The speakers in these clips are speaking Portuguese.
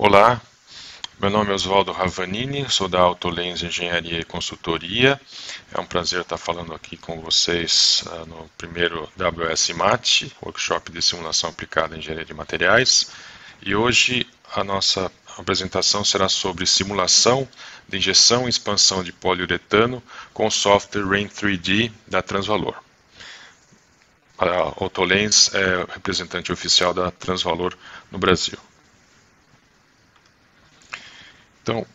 Olá, meu nome é Oswaldo Ravanini, sou da Autolens Engenharia e Consultoria. É um prazer estar falando aqui com vocês no primeiro WS-MAT, Workshop de Simulação Aplicada em Engenharia de Materiais. E hoje a nossa apresentação será sobre simulação de injeção e expansão de poliuretano com o software Rain3D da Transvalor. A Autolens é o representante oficial da Transvalor no Brasil. Então,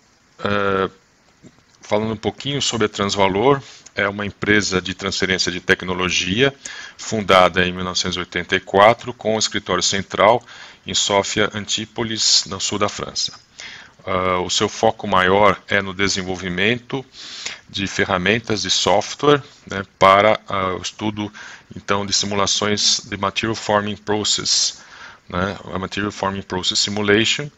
falando um pouquinho sobre a Transvalor, é uma empresa de transferência de tecnologia fundada em 1984 com o escritório central em Sofia, Antípolis, no sul da França. O seu foco maior é no desenvolvimento de ferramentas de software, né, para o estudo então de simulações de Material Forming Process, né, a Material Forming Process Simulation,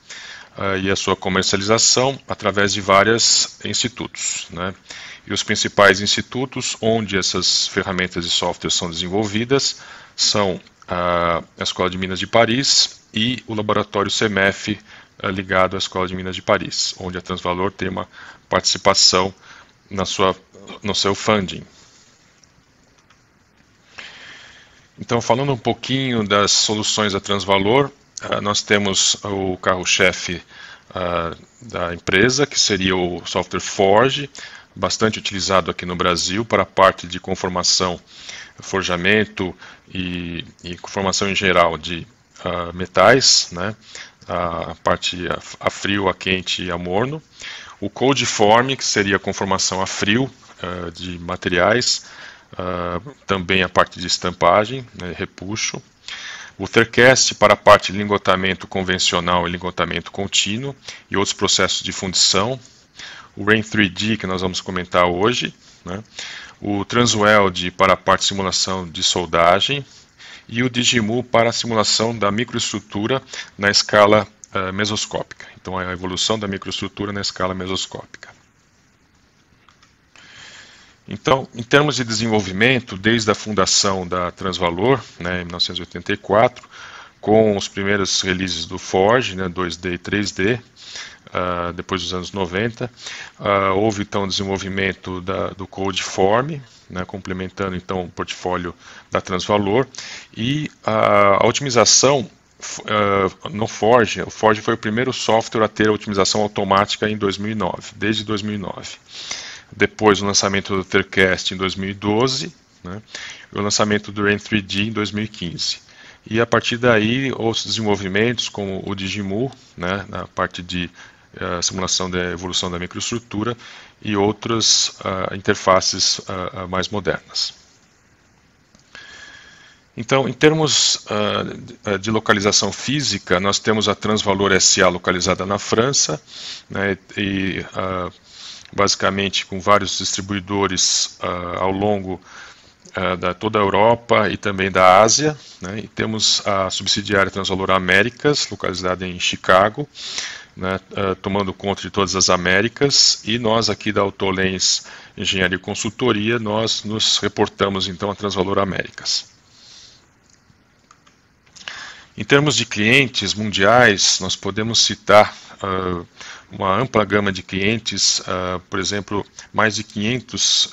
e a sua comercialização através de vários institutos, né? E os principais institutos onde essas ferramentas de software são desenvolvidas são a Escola de Minas de Paris e o laboratório CEMEF, ligado à Escola de Minas de Paris, onde a Transvalor tem uma participação no seu funding. Então, falando um pouquinho das soluções da Transvalor, nós temos o carro-chefe da empresa, que seria o software Forge, bastante utilizado aqui no Brasil para a parte de conformação, forjamento e conformação em geral de metais, né? A parte a frio, a quente e a morno. O CodeForm, que seria a conformação a frio de materiais, também a parte de estampagem, né, repuxo. O Thercast para a parte de lingotamento convencional e lingotamento contínuo e outros processos de fundição. O Rain3D, que nós vamos comentar hoje, né? O Transweld para a parte de simulação de soldagem e o Digimu para a simulação da microestrutura na escala mesoscópica. Então, a evolução da microestrutura na escala mesoscópica. Então, em termos de desenvolvimento, desde a fundação da Transvalor, né, em 1984, com os primeiros releases do Forge, né, 2D e 3D, depois dos anos 90, houve então o desenvolvimento do CodeForm, né, complementando então o portfólio da Transvalor, e a otimização no Forge. O Forge foi o primeiro software a ter a otimização automática em 2009, desde 2009. Depois o lançamento do Thercast em 2012, né, e o lançamento do Rain3D em 2015. E a partir daí, outros desenvolvimentos, como o Digimu, né, na parte de simulação da evolução da microestrutura, e outras interfaces mais modernas. Então, em termos de localização física, nós temos a Transvalor SA localizada na França, né, e basicamente com vários distribuidores ao longo da toda a Europa e também da Ásia, né? E temos a subsidiária Transvalor Américas, localizada em Chicago, né, tomando conta de todas as Américas, e nós aqui da Autolens Engenharia e Consultoria, nós nos reportamos então a Transvalor Américas. Em termos de clientes mundiais, nós podemos citar uma ampla gama de clientes, por exemplo, mais de 500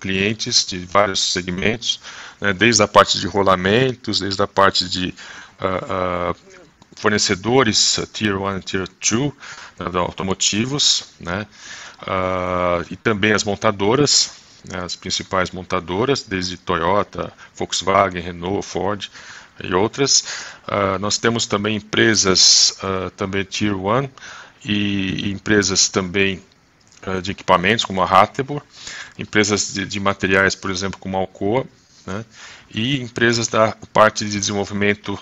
clientes de vários segmentos, né, desde a parte de rolamentos, desde a parte de fornecedores Tier 1 e Tier 2, né, automotivos, né, e também as montadoras, né, as principais montadoras, desde Toyota, Volkswagen, Renault, Ford e outras. Nós temos também empresas também Tier 1 e empresas também de equipamentos, como a Hattebor, empresas de materiais, por exemplo, como a Alcoa, né, e empresas da parte de desenvolvimento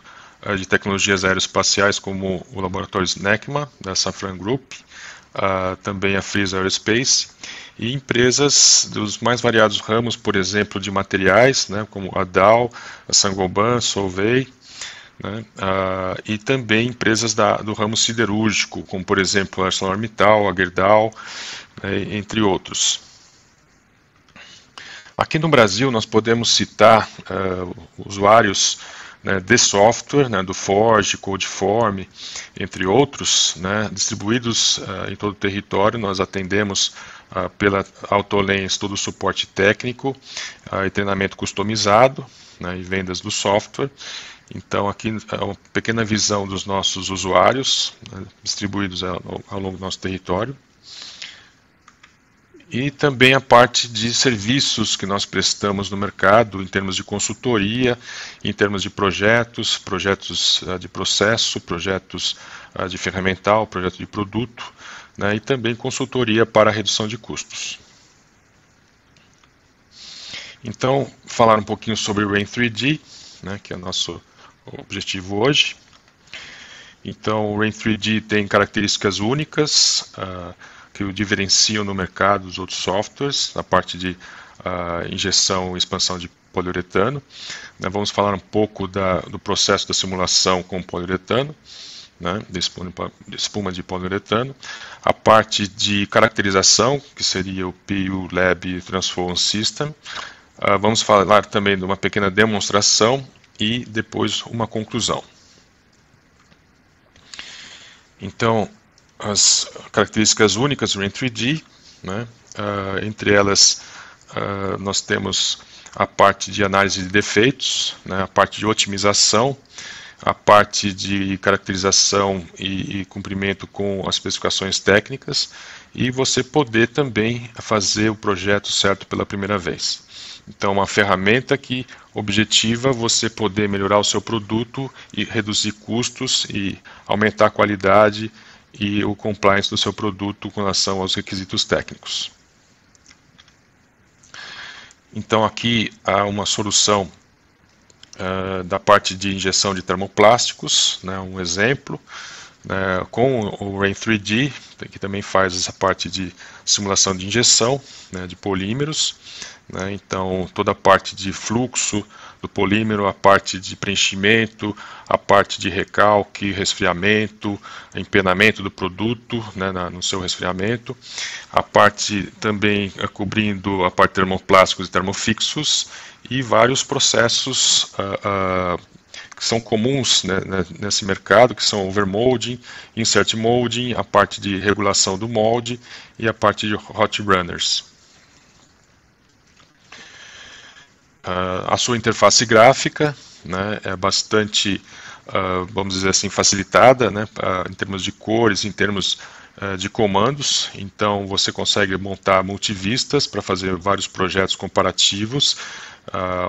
de tecnologias aeroespaciais, como o laboratório SNECMA, da Safran Group, também a Freeze Aerospace, e empresas dos mais variados ramos, por exemplo, de materiais, né, como a Dow, a Saint-Gobain, Solvay, né, e também empresas do ramo siderúrgico, como por exemplo a ArcelorMittal, a Gerdau, né, entre outros. Aqui no Brasil nós podemos citar usuários né, de software, né, do Forge, Codeform, entre outros, né, distribuídos em todo o território. Nós atendemos pela Autolens todo o suporte técnico e treinamento customizado, né, e vendas do software. Então aqui é uma pequena visão dos nossos usuários, né, distribuídos ao longo do nosso território. E também a parte de serviços que nós prestamos no mercado, em termos de consultoria, em termos de projetos de processo, projetos de ferramental, projeto de produto, né, e também consultoria para redução de custos. Então, falar um pouquinho sobre o Rain3D, né, que é o nosso objetivo hoje. Então, o Rain3D tem características únicas que o diferenciam no mercado dos outros softwares, na parte de injeção e expansão de poliuretano. Vamos falar um pouco do processo da simulação com poliuretano, né, de espuma de poliuretano. A parte de caracterização, que seria o PU Lab Transform System. Vamos falar também de uma pequena demonstração e depois uma conclusão. Então, as características únicas do Rain3D, né, entre elas nós temos a parte de análise de defeitos, né, a parte de otimização, a parte de caracterização e cumprimento com as especificações técnicas, e você poder também fazer o projeto certo pela primeira vez. Então, uma ferramenta que objetiva você poder melhorar o seu produto e reduzir custos e aumentar a qualidade e o compliance do seu produto com relação aos requisitos técnicos. Então, aqui há uma solução da parte de injeção de termoplásticos, né, um exemplo, né, com o Rain3D, que também faz essa parte de simulação de injeção, né, de polímeros. Né, então, toda a parte de fluxo do polímero, a parte de preenchimento, a parte de recalque, resfriamento, empenamento do produto, né, no seu resfriamento, a parte também cobrindo a parte de termoplásticos e termofixos e vários processos que são comuns, né, nesse mercado, que são overmolding, insert molding, a parte de regulação do molde e a parte de hot runners. A sua interface gráfica, né, é bastante, vamos dizer assim, facilitada, né, em termos de cores, em termos de comandos. Então você consegue montar multivistas para fazer vários projetos comparativos,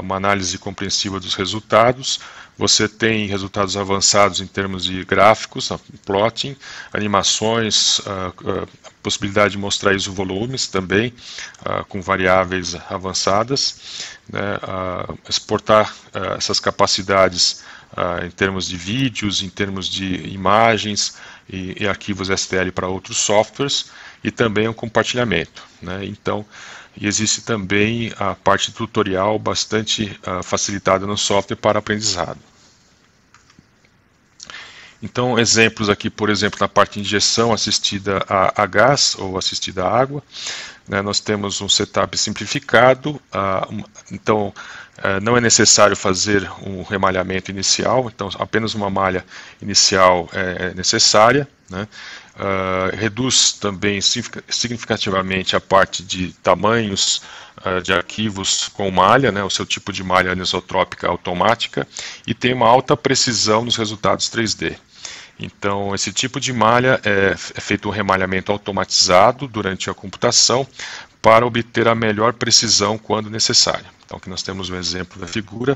uma análise compreensiva dos resultados. Você tem resultados avançados em termos de gráficos, plotting, animações, possibilidade de mostrar isovolumes também, com variáveis avançadas, né, exportar essas capacidades em termos de vídeos, em termos de imagens e arquivos STL para outros softwares, e também o compartilhamento, né. Então, existe também a parte tutorial bastante facilitada no software para aprendizado. Então, exemplos aqui, por exemplo, na parte de injeção assistida a gás ou assistida a água, né, nós temos um setup simplificado, então não é necessário fazer um remalhamento inicial, então apenas uma malha inicial é necessária, né. Reduz também significativamente a parte de tamanhos de arquivos com malha, né, o seu tipo de malha anisotrópica automática, e tem uma alta precisão nos resultados 3D. Então, esse tipo de malha é feito um remalhamento automatizado durante a computação para obter a melhor precisão quando necessário. Então, aqui nós temos um exemplo da figura,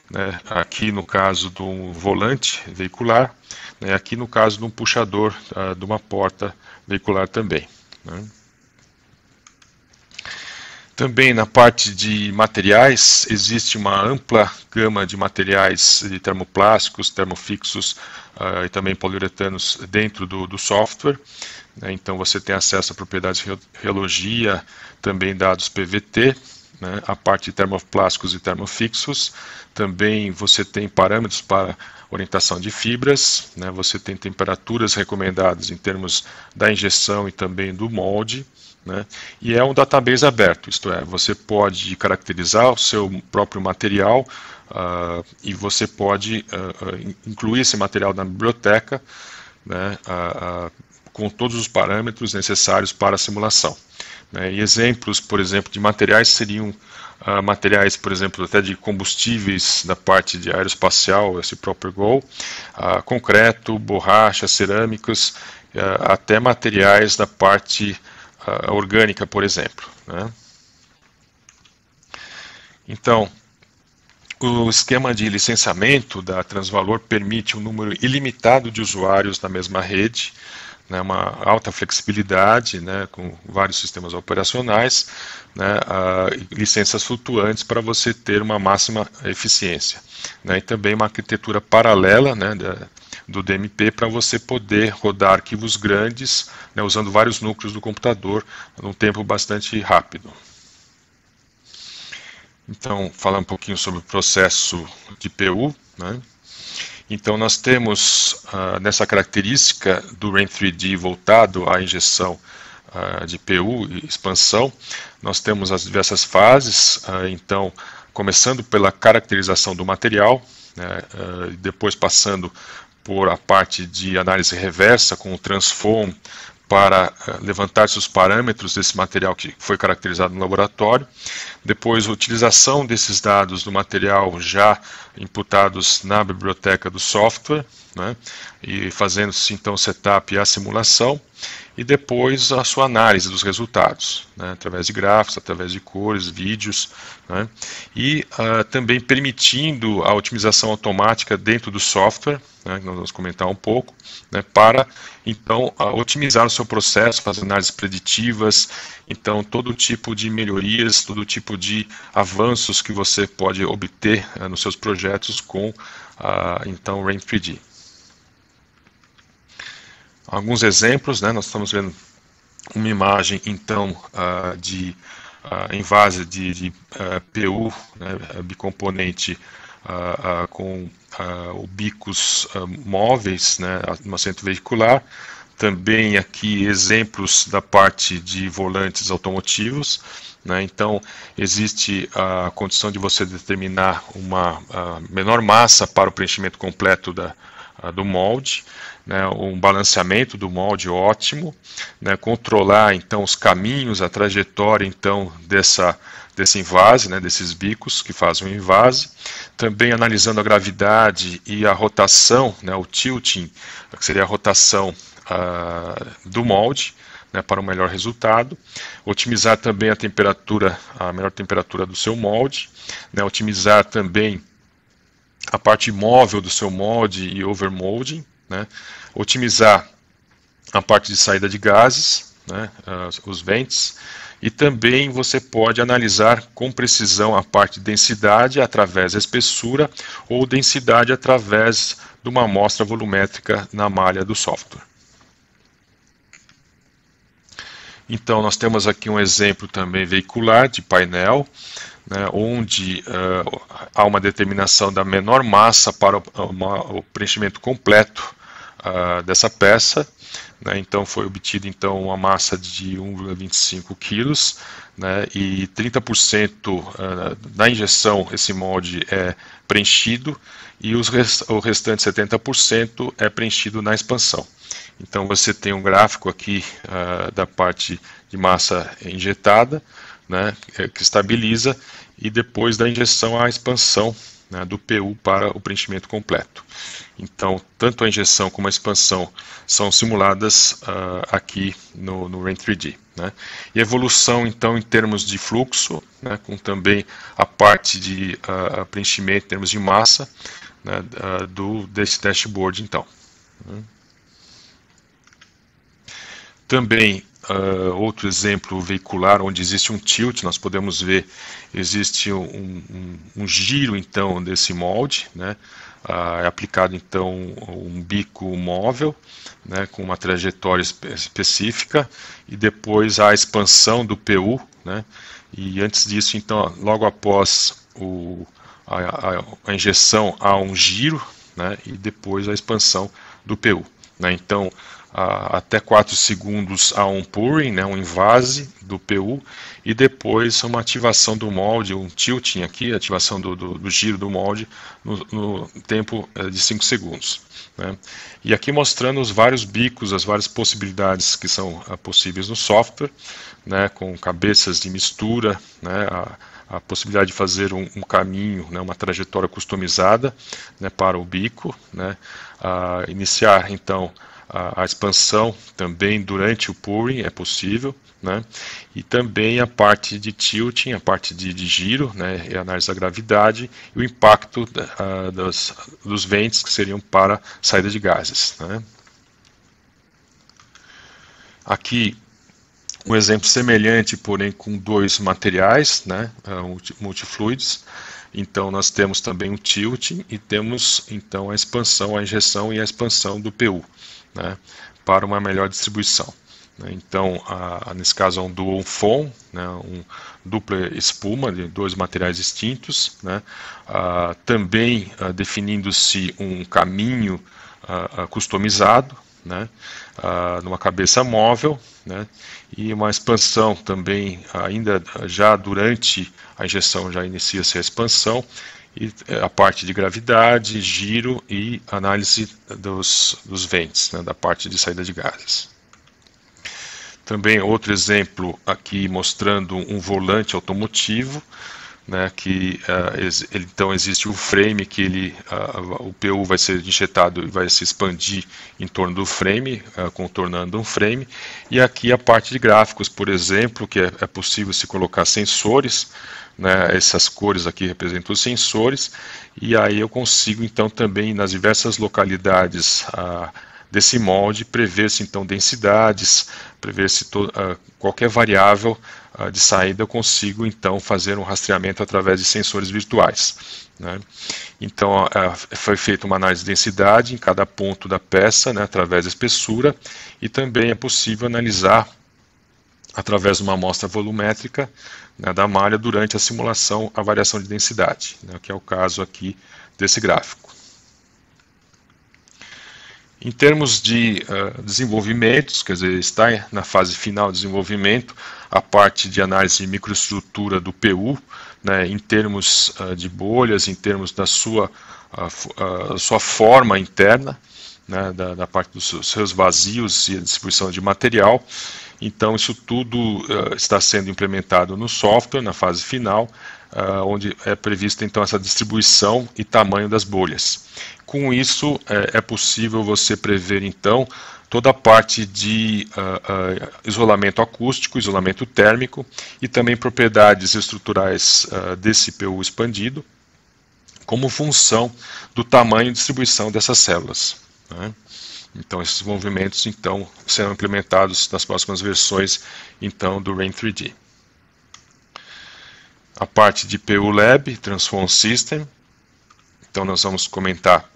né, aqui no caso de um volante veicular, né, aqui no caso de um puxador de uma porta veicular também, né. Também na parte de materiais, existe uma ampla gama de materiais de termoplásticos, termofixos e também poliuretanos dentro do software, né. Então você tem acesso a propriedades de rheologia, também dados PVT, né, a parte de termoplásticos e termofixos. Também você tem parâmetros para orientação de fibras, né, você tem temperaturas recomendadas em termos da injeção e também do molde, né? E é um database aberto, isto é, você pode caracterizar o seu próprio material e você pode incluir esse material na biblioteca, né, com todos os parâmetros necessários para a simulação. Né? E exemplos, por exemplo, de materiais seriam materiais, por exemplo, até de combustíveis da parte de aeroespacial, esse próprio GOL, concreto, borracha, cerâmicos, até materiais da parte orgânica, por exemplo. Né? Então, o esquema de licenciamento da Transvalor permite um número ilimitado de usuários na mesma rede, né, uma alta flexibilidade, né, com vários sistemas operacionais, né, licenças flutuantes para você ter uma máxima eficiência. Né, e também uma arquitetura paralela, né, do DMP para você poder rodar arquivos grandes, né, usando vários núcleos do computador num tempo bastante rápido. Então, falar um pouquinho sobre o processo de PU, né? Então, nós temos nessa característica do RAIN3D voltado à injeção de PU e expansão, nós temos as diversas fases, então, começando pela caracterização do material, né, depois passando por a parte de análise reversa com o transform para levantar-se os parâmetros desse material que foi caracterizado no laboratório. Depois, a utilização desses dados do material já imputados na biblioteca do software, né, e fazendo-se então o setup e a simulação. E depois a sua análise dos resultados, né, através de gráficos, através de cores, vídeos, né, e também permitindo a otimização automática dentro do software, né, que nós vamos comentar um pouco, né, para então otimizar o seu processo, fazer análises preditivas, então todo tipo de melhorias, todo tipo de avanços que você pode obter nos seus projetos com então RAIN3D. Alguns exemplos, né, nós estamos vendo uma imagem então de envase de PU, né, bicomponente com bicos móveis, né, no assento veicular. Também aqui exemplos da parte de volantes automotivos, né, então existe a condição de você determinar uma menor massa para o preenchimento completo do molde, né, um balanceamento do molde ótimo, né, controlar então os caminhos, a trajetória então desse envase, né, desses bicos que fazem o envase, também analisando a gravidade e a rotação, né, o tilting, que seria a rotação do molde, né, para um melhor resultado, otimizar também a melhor temperatura do seu molde, né, otimizar também a parte móvel do seu molde e overmolding, né, otimizar a parte de saída de gases, né, os vents, e também você pode analisar com precisão a parte de densidade através da espessura ou densidade através de uma amostra volumétrica na malha do software. Então, nós temos aqui um exemplo também veicular de painel, né, onde há uma determinação da menor massa para o preenchimento completo dessa peça, né, então foi obtida então uma massa de 1,25 kg, né, e 30% da injeção esse molde é preenchido e o restante 70% é preenchido na expansão. Então você tem um gráfico aqui da parte de massa injetada, né, que estabiliza, e depois da injeção a expansão, né, do PU para o preenchimento completo. Então, tanto a injeção como a expansão são simuladas aqui no RAIN3D. Né? E a evolução, então, em termos de fluxo, né, com também a parte de preenchimento em termos de massa, né, desse dashboard, então. Também, outro exemplo veicular, onde existe um tilt, nós podemos ver, existe um giro, então, desse molde, né? É aplicado, então, um bico móvel, né, com uma trajetória específica, e depois a expansão do PU, né? E antes disso, então, logo após a injeção, há um giro, né, e depois a expansão do PU. Né? Então, até 4 segundos a um pouring, né, um invase do PU, e depois uma ativação do molde, um tilting aqui, ativação do giro do molde no tempo de 5 segundos. Né. E aqui mostrando os vários bicos, as várias possibilidades que são possíveis no software, né, com cabeças de mistura, né, a possibilidade de fazer um caminho, né, uma trajetória customizada, né, para o bico, né, iniciar então a expansão também durante o pouring é possível, né, e também a parte de tilting, a parte de giro, né, e a análise da gravidade e o impacto dos ventos que seriam para saída de gases. Né. Aqui um exemplo semelhante, porém com dois materiais, né, multifluidos. Então nós temos também o tilting e temos então a expansão, a injeção e a expansão do PU, né, para uma melhor distribuição. Então, nesse caso é um dual foam, né, dupla espuma de dois materiais distintos, né, também definindo-se um caminho customizado, né, numa cabeça móvel, né, e uma expansão também, ainda já durante a injeção já inicia-se a expansão, e a parte de gravidade, giro e análise dos ventos, né, da parte de saída de gases. Também outro exemplo aqui mostrando um volante automotivo, né, que então existe um frame que o PU vai ser injetado e vai se expandir em torno do frame, contornando um frame, e aqui a parte de gráficos, por exemplo, que é possível se colocar sensores, né, essas cores aqui representam os sensores, e aí eu consigo então também nas diversas localidades desse molde prever-se então densidades, prever-se qualquer variável de saída, eu consigo então fazer um rastreamento através de sensores virtuais. Né? Então foi feita uma análise de densidade em cada ponto da peça, né, através da espessura, e também é possível analisar através de uma amostra volumétrica, né, da malha durante a simulação a variação de densidade, né, que é o caso aqui desse gráfico. Em termos de desenvolvimentos, quer dizer, está na fase final de desenvolvimento a parte de análise de microestrutura do PU, né, em termos de bolhas, em termos da sua forma interna, né, da parte dos seus vazios e a distribuição de material. Então, isso tudo está sendo implementado no software, na fase final, onde é prevista então essa distribuição e tamanho das bolhas. Com isso, é possível você prever então toda a parte de isolamento acústico, isolamento térmico e também propriedades estruturais desse PU expandido, como função do tamanho e distribuição dessas células. Né? Então, esses movimentos então serão implementados nas próximas versões então do Rain 3D. A parte de PU Lab, Transform System. Então, nós vamos comentar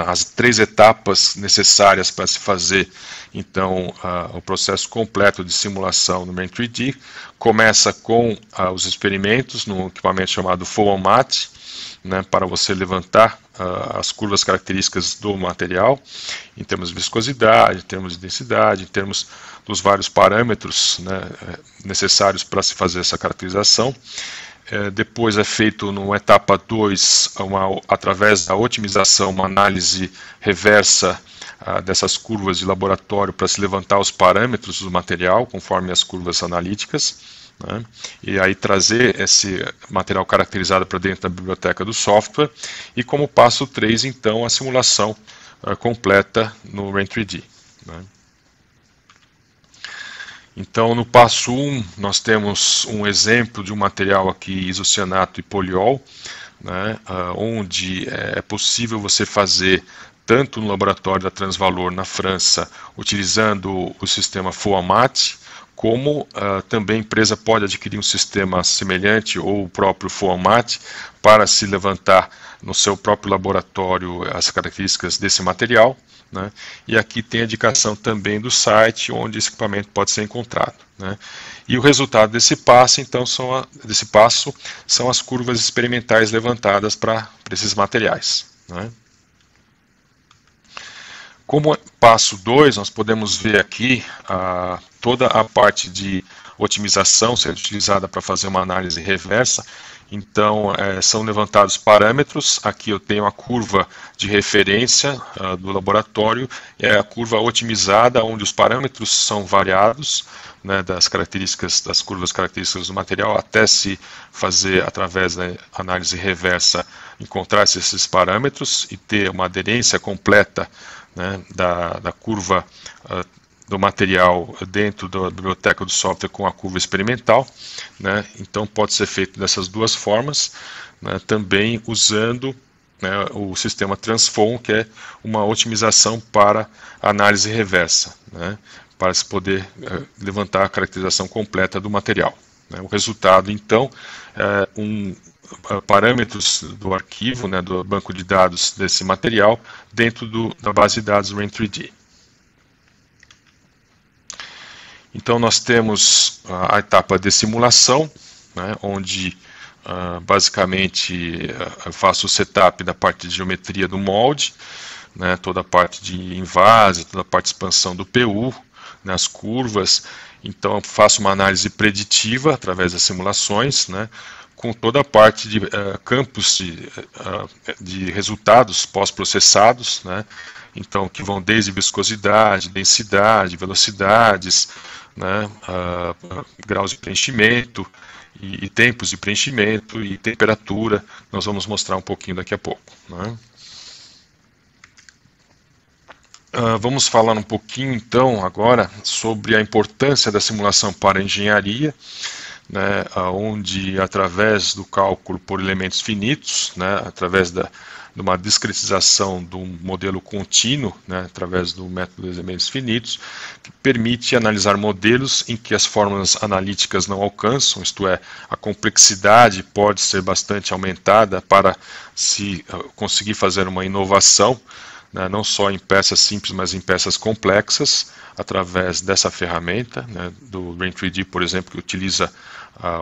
as 3 etapas necessárias para se fazer então o processo completo de simulação no Rain 3D. Começa com os experimentos no equipamento chamado FOAMAT, né, para você levantar as curvas características do material, em termos de viscosidade, em termos de densidade, em termos dos vários parâmetros, né, necessários para se fazer essa caracterização. Depois é feito numa etapa 2, através da otimização, uma análise reversa dessas curvas de laboratório para se levantar os parâmetros do material, conforme as curvas analíticas, né? E aí trazer esse material caracterizado para dentro da biblioteca do software, e como passo 3, então, a simulação completa no Rain 3D. Né? Então, no passo 1, nós temos um exemplo de um material aqui, isocianato e poliol, né, onde é possível você fazer tanto no laboratório da Transvalor na França, utilizando o sistema FOAMAT, como também a empresa pode adquirir um sistema semelhante ou o próprio FOAMAT para se levantar no seu próprio laboratório as características desse material. Né? E aqui tem a indicação também do site onde esse equipamento pode ser encontrado. Né? E o resultado desse passo, então, são as curvas experimentais levantadas para esses materiais. Né? Como passo 2, nós podemos ver aqui toda a parte de otimização sendo utilizada para fazer uma análise reversa. Então, são levantados parâmetros. Aqui eu tenho a curva de referência do laboratório, é a curva otimizada, onde os parâmetros são variados, né, das curvas características do material, até se fazer, através da análise reversa, encontrar esses parâmetros e ter uma aderência completa, né, da curva do material dentro da biblioteca do software com a curva experimental, né? Então pode ser feito dessas duas formas, né? Também usando, né, o sistema Transform, que é uma otimização para análise reversa, né, para se poder levantar a caracterização completa do material, né? O resultado, então, é parâmetros do arquivo, né, do banco de dados desse material dentro da base de dados Rain3D. Então nós temos a etapa de simulação, né, onde basicamente eu faço o setup da parte de geometria do molde, né, toda a parte de invase, toda a parte de expansão do PU, né, as curvas. Então eu faço uma análise preditiva através das simulações, né, com toda a parte de campos de resultados pós-processados, né, então que vão desde viscosidade, densidade, velocidades, né, graus de preenchimento e tempos de preenchimento e temperatura. Nós vamos mostrar um pouquinho daqui a pouco, né. Vamos falar um pouquinho então agora sobre a importância da simulação para a engenharia, né, onde através do cálculo por elementos finitos, né, através de uma discretização de um modelo contínuo, né, através do método de elementos finitos, que permite analisar modelos em que as fórmulas analíticas não alcançam, isto é, a complexidade pode ser bastante aumentada para se conseguir fazer uma inovação, né, não só em peças simples, mas em peças complexas, através dessa ferramenta, né, do Rain3D, por exemplo, que utiliza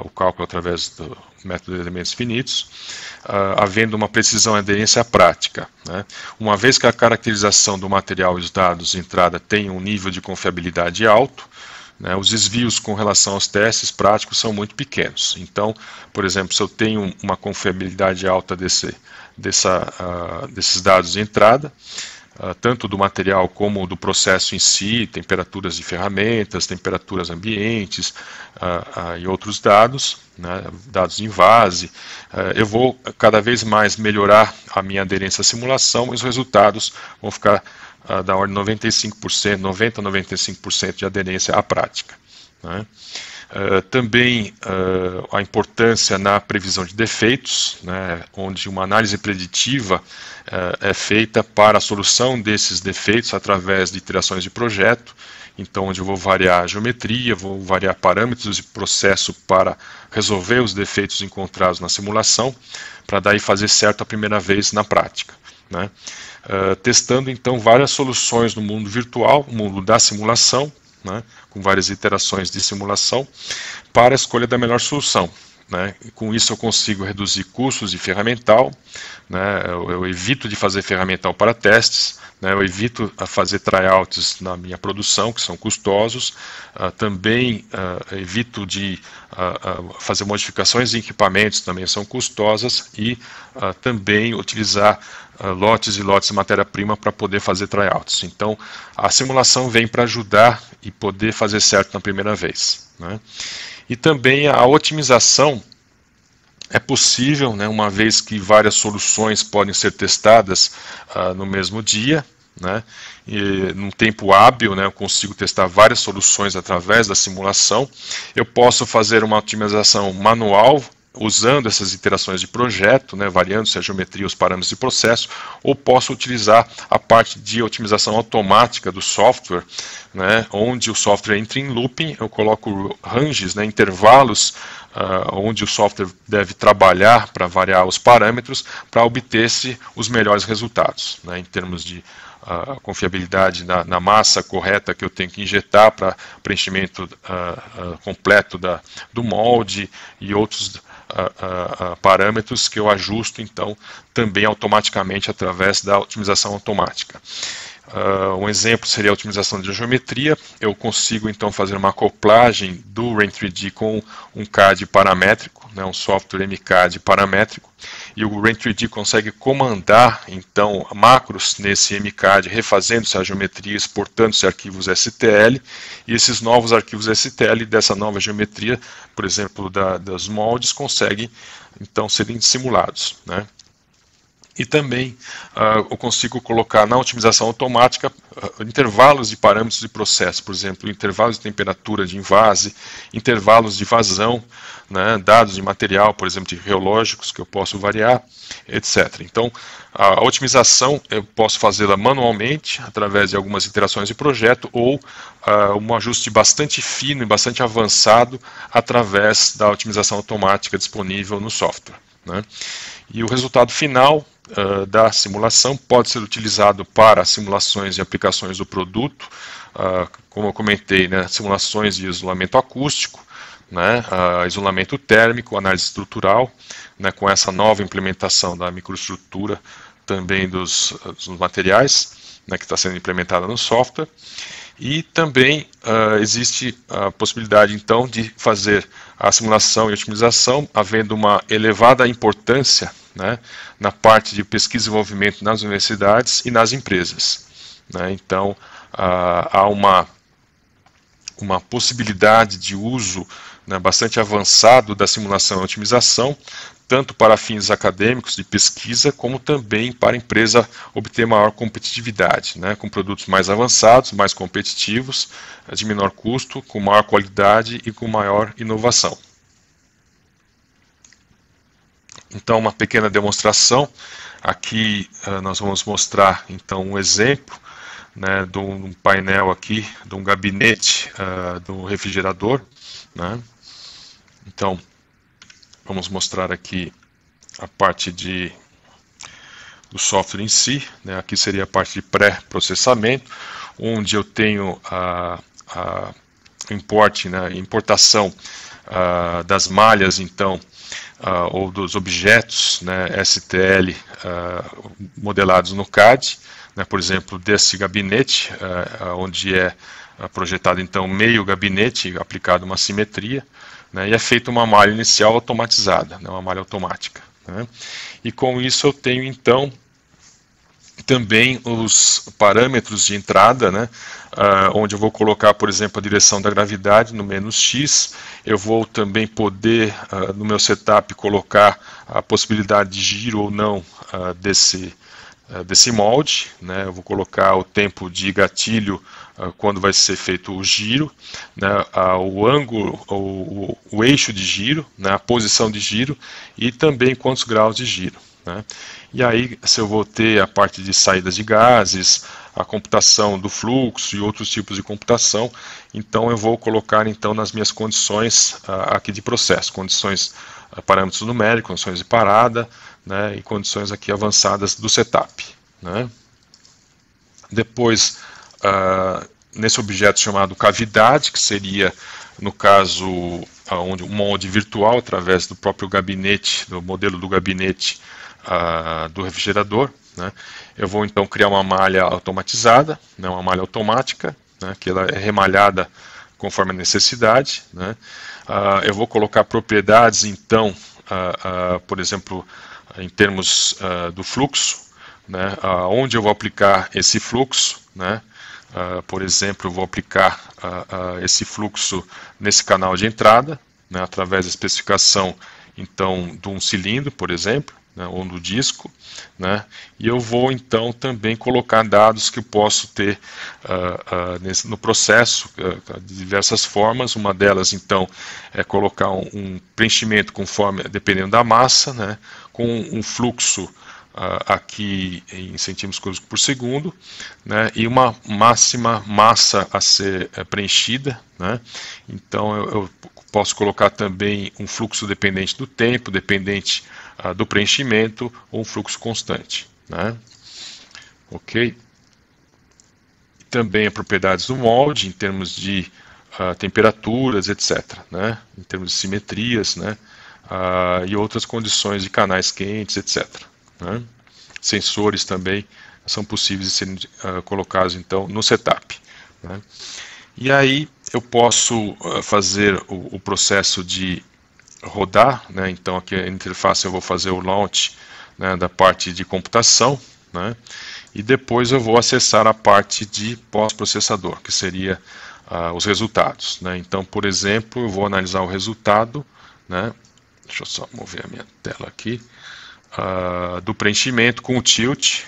o cálculo através do método de elementos finitos, havendo uma precisão e aderência prática, né. Uma vez que a caracterização do material e os dados de entrada tem um nível de confiabilidade alto, né, os desvios com relação aos testes práticos são muito pequenos. Então, por exemplo, se eu tenho uma confiabilidade alta desses dados de entrada, tanto do material como do processo em si, temperaturas de ferramentas, temperaturas ambientes e outros dados, né, dados de invase, eu vou cada vez mais melhorar a minha aderência à simulação e os resultados vão ficar da ordem de 95%, 90% a 95% de aderência à prática, né. Também a importância na previsão de defeitos, né, onde uma análise preditiva é feita para a solução desses defeitos através de iterações de projeto, então onde eu vou variar a geometria, vou variar parâmetros de processo para resolver os defeitos encontrados na simulação, para daí fazer certo a primeira vez na prática, né. Testando então várias soluções no mundo virtual, no mundo da simulação, né, com várias iterações de simulação, para a escolha da melhor solução, né. E com isso eu consigo reduzir custos de ferramental, né, eu evito de fazer ferramental para testes, né, eu evito fazer tryouts na minha produção, que são custosos, também evito de fazer modificações em equipamentos, também são custosas, e também utilizar lotes e lotes de matéria-prima para poder fazer tryouts. Então, a simulação vem para ajudar e poder fazer certo na primeira vez, né. E também a otimização é possível, né, uma vez que várias soluções podem ser testadas no mesmo dia, né, e num tempo hábil, né, eu consigo testar várias soluções através da simulação. Eu posso fazer uma otimização manual, usando essas iterações de projeto, né, variando-se a geometria, os parâmetros de processo, ou posso utilizar a parte de otimização automática do software, né, onde o software entra em looping, eu coloco ranges, né, intervalos, onde o software deve trabalhar para variar os parâmetros, para obter-se os melhores resultados, né, em termos de confiabilidade na massa correta que eu tenho que injetar para preenchimento completo do molde e outros parâmetros que eu ajusto então também automaticamente através da otimização automática. Um exemplo seria a otimização de geometria. Eu consigo então fazer uma acoplagem do Rain3D com um CAD paramétrico, né, um software MCAD paramétrico, e o Rain3D consegue comandar então macros nesse MCAD, refazendo-se a geometria, exportando-se arquivos STL, e esses novos arquivos STL dessa nova geometria, por exemplo, dos moldes, conseguem então serem simulados, né? E também eu consigo colocar na otimização automática intervalos de parâmetros de processo, por exemplo, intervalos de temperatura de invase, intervalos de vazão, né, dados de material, por exemplo, de reológicos que eu posso variar, etc. Então, a otimização eu posso fazê-la manualmente, através de algumas iterações de projeto, ou um ajuste bastante fino e bastante avançado, através da otimização automática disponível no software, né? E o resultado final da simulação pode ser utilizado para simulações e aplicações do produto, como eu comentei, né, simulações de isolamento acústico, né, isolamento térmico, análise estrutural, né, com essa nova implementação da microestrutura também dos materiais, né, que está sendo implementada no software. E também existe a possibilidade, então, de fazer a simulação e otimização, havendo uma elevada importância, né, na parte de pesquisa e desenvolvimento nas universidades e nas empresas, né? Então, há uma possibilidade de uso, né, bastante avançado da simulação e otimização, tanto para fins acadêmicos de pesquisa, como também para a empresa obter maior competitividade, né, com produtos mais avançados, mais competitivos, de menor custo, com maior qualidade e com maior inovação. Então, uma pequena demonstração. Aqui nós vamos mostrar então um exemplo, né, de um painel aqui, de um gabinete do refrigerador, né? Então, vamos mostrar aqui a parte do software em si, né? Aqui seria a parte de pré-processamento, onde eu tenho a importação das malhas, então, ou dos objetos, né, STL modelados no CAD, né, por exemplo, desse gabinete, onde é projetado então meio gabinete, aplicado uma simetria, né, e é feita uma malha inicial automatizada, né, uma malha automática, né. E com isso eu tenho então também os parâmetros de entrada, né, onde eu vou colocar, por exemplo, a direção da gravidade no menos x. Eu vou também poder, no meu setup, colocar a possibilidade de giro ou não desse molde, né. Eu vou colocar o tempo de gatilho quando vai ser feito o giro, né, o ângulo, o eixo de giro, né, a posição de giro e também quantos graus de giro, né. E aí, se eu vou ter a parte de saídas de gases, a computação do fluxo e outros tipos de computação, então eu vou colocar então nas minhas condições aqui de processo, condições, parâmetros numéricos, condições de parada, né, e condições aqui avançadas do setup, né. Depois, nesse objeto chamado cavidade, que seria, no caso, um molde virtual através do próprio gabinete, do modelo do gabinete do refrigerador, né, eu vou então criar uma malha automatizada, né, uma malha automática, né, que ela é remalhada conforme a necessidade, né. Eu vou colocar propriedades então, por exemplo, em termos do fluxo, né, onde eu vou aplicar esse fluxo, né. Por exemplo, eu vou aplicar esse fluxo nesse canal de entrada, né, através da especificação então de um cilindro, por exemplo, né, ou do disco, né, e eu vou então também colocar dados que eu posso ter no processo de diversas formas. Uma delas então é colocar um preenchimento conforme, dependendo da massa, né, com um fluxo aqui em centímetros cúbicos por segundo, né, e uma máxima massa a ser preenchida, né. Então eu posso colocar também um fluxo dependente do tempo, dependente do preenchimento, ou um fluxo constante, né. Ok? Também as propriedades do molde, em termos de temperaturas, etc., né, em termos de simetrias, né, e outras condições de canais quentes, etc., né. Sensores também são possíveis de serem colocados então no setup, né? E aí eu posso fazer o processo de rodar, né? Então aqui na interface eu vou fazer o launch, né, da parte de computação, né? E depois eu vou acessar a parte de pós-processador, que seria os resultados, né? Então, por exemplo, eu vou analisar o resultado, né? Deixa eu só mover a minha tela aqui, do preenchimento com o tilt,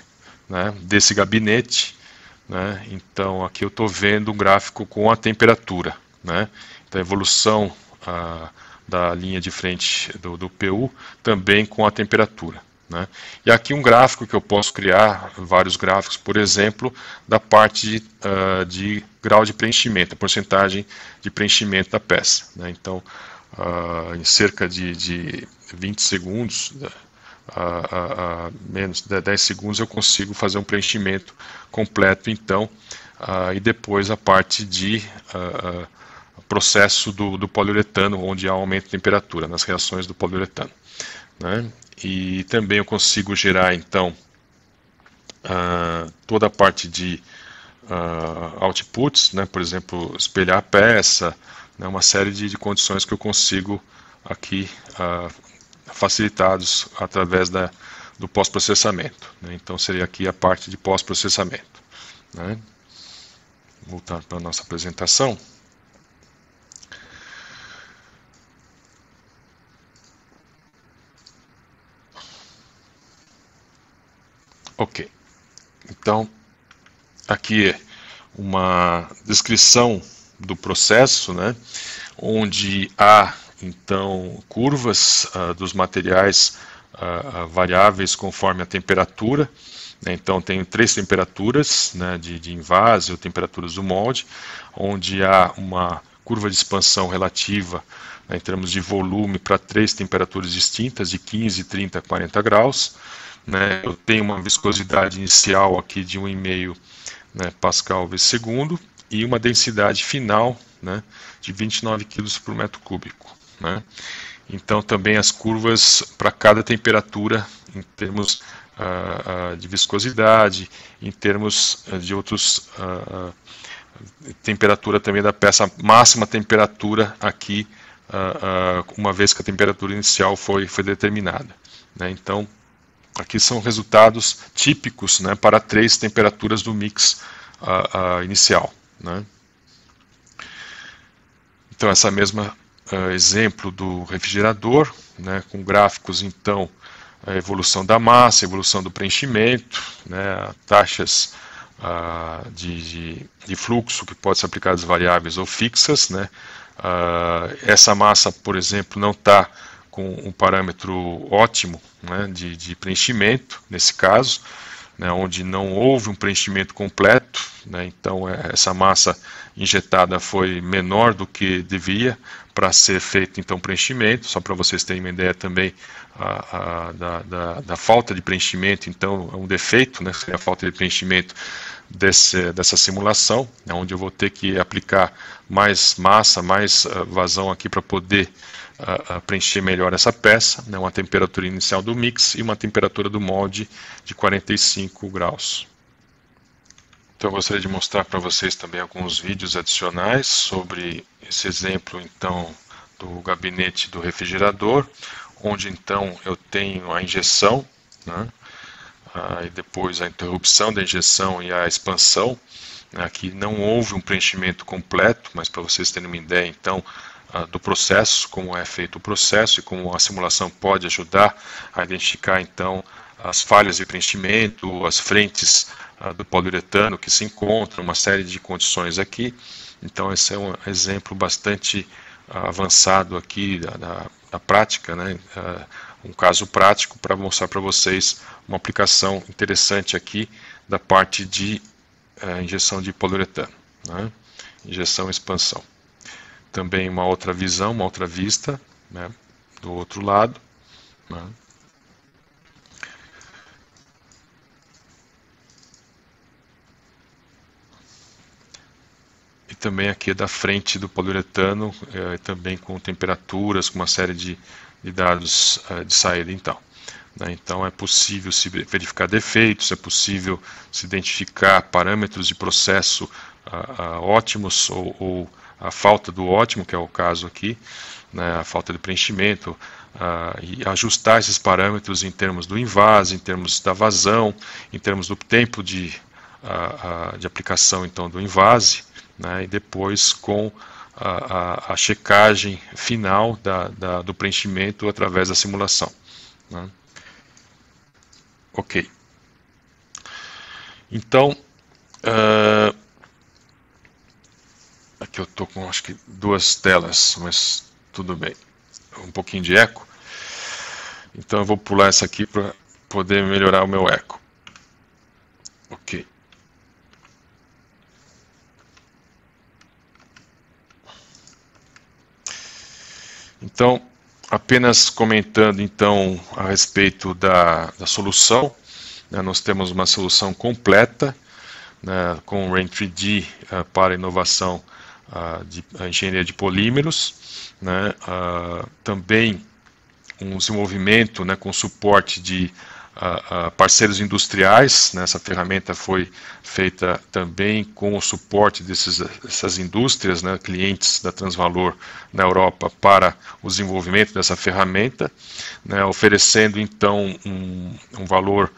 né, desse gabinete, né? Então aqui eu estou vendo um gráfico com a temperatura, né? Então a evolução da linha de frente do PU também com a temperatura, né? E aqui um gráfico que eu posso criar, vários gráficos, por exemplo, da parte de grau de preenchimento, a porcentagem de preenchimento da peça, né? Então, em cerca de 20 segundos, menos de 10 segundos, eu consigo fazer um preenchimento completo, então, e depois a parte de processo do poliuretano, onde há aumento de temperatura, nas reações do poliuretano, né? E também eu consigo gerar, então, toda a parte de outputs, né? Por exemplo, espelhar a peça, né? Uma série de condições que eu consigo aqui facilitados através do pós-processamento, né? Então seria aqui a parte de pós-processamento, né? Voltar para a nossa apresentação. Ok, então aqui é uma descrição do processo, né, onde há então curvas dos materiais variáveis conforme a temperatura, né? Então tenho 3 temperaturas, né, de invase ou temperaturas do molde, onde há uma curva de expansão relativa, né, em termos de volume para 3 temperaturas distintas, de 15, 30, 40 graus. Né? Eu tenho uma viscosidade inicial aqui de 1,5, né, Pascal vezes segundo, e uma densidade final, né, de 29 kg por metro cúbico, né? Então também as curvas para cada temperatura em termos de viscosidade, em termos de outros temperatura também da peça, máxima temperatura aqui, uma vez que a temperatura inicial foi determinada, né? Então aqui são resultados típicos, né, para 3 temperaturas do mix inicial, né? Então essa mesma exemplo do refrigerador, né, com gráficos então a evolução da massa, a evolução do preenchimento, né, taxas de fluxo que podem ser aplicadas variáveis ou fixas, né? Essa massa, por exemplo, não está com um parâmetro ótimo, né, de preenchimento, nesse caso, né, onde não houve um preenchimento completo, né? Então essa massa injetada foi menor do que devia para ser feito então preenchimento. Só para vocês terem uma ideia também da falta de preenchimento, então é um defeito, né, seria a falta de preenchimento dessa simulação, né, onde eu vou ter que aplicar mais massa, mais vazão aqui para poder preencher melhor essa peça, né, uma temperatura inicial do mix e uma temperatura do molde de 45 graus. Então eu gostaria de mostrar para vocês também alguns vídeos adicionais sobre esse exemplo então do gabinete do refrigerador, onde então eu tenho a injeção, né, e depois a interrupção da injeção e a expansão. Aqui não houve um preenchimento completo, mas para vocês terem uma ideia então do processo, como é feito o processo e como a simulação pode ajudar a identificar então as falhas de preenchimento, as frentes do poliuretano que se encontram, uma série de condições aqui. Então esse é um exemplo bastante avançado aqui da prática, né? Um caso prático para mostrar para vocês uma aplicação interessante aqui da parte de injeção de poliuretano, né? Injeção e expansão. Também uma outra visão, uma outra vista, né, do outro lado, né? E também aqui da frente do poliuretano, também com temperaturas, com uma série de dados de saída então. né? Então é possível se verificar defeitos, é possível se identificar parâmetros de processo ótimos ou a falta do ótimo, que é o caso aqui, né, a falta de preenchimento, e ajustar esses parâmetros em termos do invase, em termos da vazão, em termos do tempo de aplicação então do invase, né, e depois com a checagem final do preenchimento através da simulação, né. Ok. Então, aqui eu estou com acho que 2 telas, mas tudo bem. Um pouquinho de eco. Então eu vou pular essa aqui para poder melhorar o meu eco. Ok. Então, apenas comentando então a respeito da solução, né, nós temos uma solução completa, né, com o Rain3D para inovação de engenharia de polímeros, né, também um desenvolvimento, né, com suporte de parceiros industriais, né, essa ferramenta foi feita também com o suporte dessas indústrias, né, clientes da Transvalor na Europa para o desenvolvimento dessa ferramenta, né, oferecendo então um valor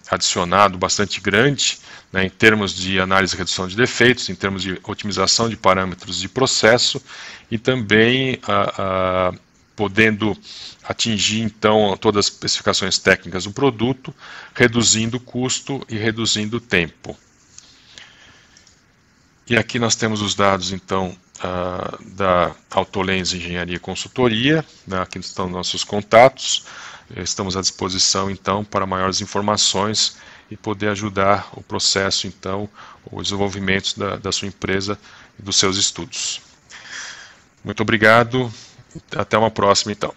adicionado bastante grande, né, em termos de análise e redução de defeitos, em termos de otimização de parâmetros de processo e também podendo atingir então todas as especificações técnicas do produto, reduzindo o custo e reduzindo o tempo. E aqui nós temos os dados então da Autolens Engenharia e Consultoria, né, aqui estão nossos contatos, estamos à disposição então para maiores informações e poder ajudar o processo então, o desenvolvimento da sua empresa e dos seus estudos. Muito obrigado, até uma próxima então.